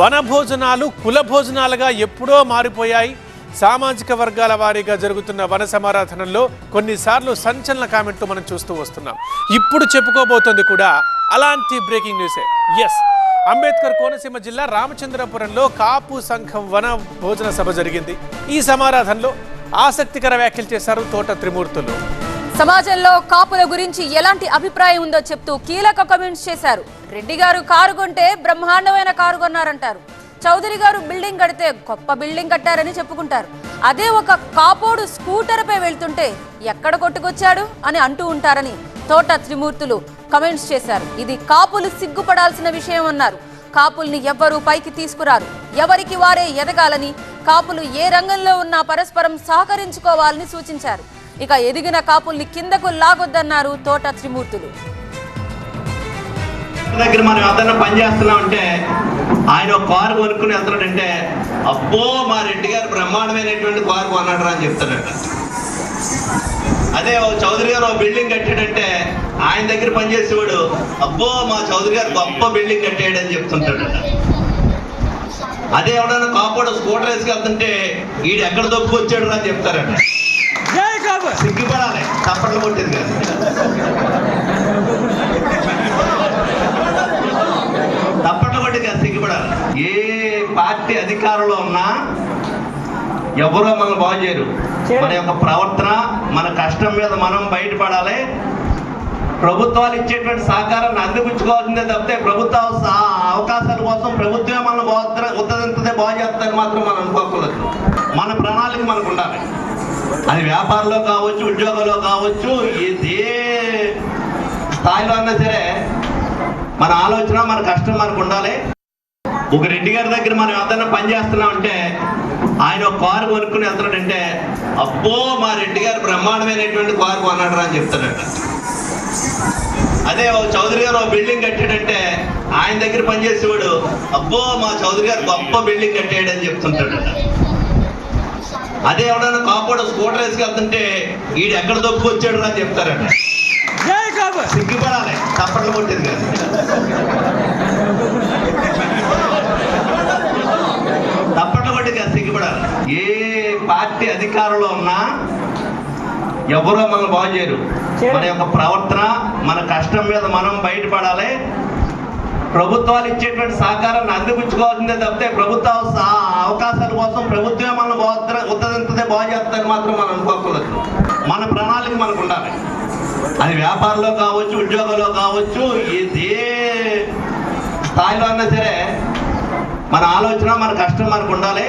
వనభోజనాలు కులభోజనాలుగా ఎప్పుడో మారిపోయాయి. సామాజిక వర్గాల వారీగా జరుగుతున్న వన సమారాధనలో కొన్నిసార్లు సంచలన కామెంట్లు మనం చూస్తూ వస్తున్నాం. ఇప్పుడు చెప్పుకోబోతోంది కూడా అలాంటి బ్రేకింగ్ న్యూసే. ఎస్, అంబేద్కర్ కోనసీమ జిల్లా రామచంద్రపురంలో కాపు సంఘం వన భోజన సభ జరిగింది. ఈ సమారాధనలో ఆసక్తికర వ్యాఖ్యలు చేశారు తోట త్రిమూర్తులు. సమాజంలో కాపుల గురించి ఎలాంటి అభిప్రాయం ఉందో చెప్తూ కీలక కామెంట్స్ చేశారు. రెడ్డి గారు కారు కొంటే బ్రహ్మాండమైన కారు కొన్నారంటారు. చౌదరి గారు బిల్డింగ్ కడితే గొప్ప బిల్డింగ్ కట్టారని చెప్పుకుంటారు. అదే ఒక కాపోడు స్కూటర్పై వెళ్తుంటే ఎక్కడ కొట్టుకొచ్చాడు అని అంటూ ఉంటారని తోట త్రిమూర్తులు కామెంట్స్ చేశారు. ఇది కాపులు సిగ్గుపడాల్సిన విషయం అన్నారు. కాపుల్ని ఎవ్వరూ పైకి తీసుకురారు, ఎవరికి వారే ఎదగాలని, కాపులు ఏ రంగంలో ఉన్నా పరస్పరం సహకరించుకోవాలని సూచించారు. ఇక ఎదిగిన కాపుల్ని కిందకు లాగొద్దన్నారు తోట త్రిమూర్తులు. దగ్గర మనం ఏదైనా పని చేస్తున్నామంటే ఆయన ఒక కారు కొనుక్కుని వెళ్తున్నాడంటే అబ్బో మా రెడ్డి గారు బ్రహ్మాండమైనటువంటి కారు కొన్నాడు అని చెప్తాడట. అదే చౌదరి గారు ఒక బిల్డింగ్ కట్టాడంటే ఆయన దగ్గర పనిచేసేవాడు అబ్బో మా చౌదరి గారు గొప్ప బిల్డింగ్ కట్టాడని చెప్తుంటాడట. అదే ఎవడన్నా కాపాడు స్కూటర్ వేసుకెళ్తుంటే ఈడు ఎక్కడ దొప్పుకొచ్చాడు అని చెప్తారట. సిగ్గుపడాలి, తప్పట్లు కొట్టేది కాదు. తప్పట్లు కొట్టేది కాదు, సిగ్గుపడాలి. ఏ పార్టీ అధికారంలో ఉన్నా ఎవరో మనం బాగు చేయరు. మన యొక్క ప్రవర్తన, మన కష్టం మీద మనం బయటపడాలి. ప్రభుత్వాలు ఇచ్చేటువంటి సహకారాన్ని అందిపుచ్చుకోవాల్సిందే తప్పితే ప్రభుత్వ అవకాశాల కోసం ప్రభుత్వమే మనం ఉత్తదింతదే బాగు చేస్తుందని మాత్రం మనం అనుకోకూడదు. మన ప్రణాళిక మనకు ఉండాలి. అది వ్యాపారంలో కావచ్చు, ఉద్యోగంలో కావచ్చు, ఏ స్థాయిలో అన్నా సరే మన ఆలోచన, మన కష్టం మనకు ఉండాలి. ఒక రెడ్డి గారి దగ్గర మనం ఏదైనా పని చేస్తున్నామంటే ఆయన ఒక కారు కొనుక్కుని వెళ్తున్నాడంటే అబ్బో మా రెడ్డి గారు బ్రహ్మాండమైనటువంటి కారు కొన్నాడు అని చెప్తాడట. అదే చౌదరి గారు ఒక బిల్డింగ్ కట్టాడంటే ఆయన దగ్గర పనిచేసేవాడు అబ్బో మా చౌదరి గారు గొప్ప బిల్డింగ్ కట్టాడని చెప్తుంటాడట. అదే ఎవడన్నా కాపాడు స్కూటర్ వేసుకెళ్తుంటే ఈడు ఎక్కడ దొప్పుకొచ్చాడు అని చెప్తారట. సిగ్గుపడాలి, తప్పట్లు కొట్టేది కాదు. తప్పట్లు కొట్టేది కాదు, సిగ్గుపడాలి. ఏ పార్టీ అధికారంలో ఉన్నా ఎవరో మనం బాగు చేయరు. మన యొక్క ప్రవర్తన, మన కష్టం మీద మనం బయటపడాలి. ప్రభుత్వాలు ఇచ్చేటువంటి సహకారాన్ని అందిపుచ్చుకోవాల్సిందే తప్పితే ప్రభుత్వ అవకాశాల కోసం ప్రభుత్వమే మనం ఉత్తదింతదే బాగు చేస్తుందని మాత్రం మనం అనుకోకూడదు. మన ప్రణాళిక మనకు ఉండాలి. అది వ్యాపారంలో కావచ్చు, ఉద్యోగంలో కావచ్చు, ఏ స్థాయిలో అన్నా సరే మన ఆలోచన, మన కష్టం మనకు ఉండాలి.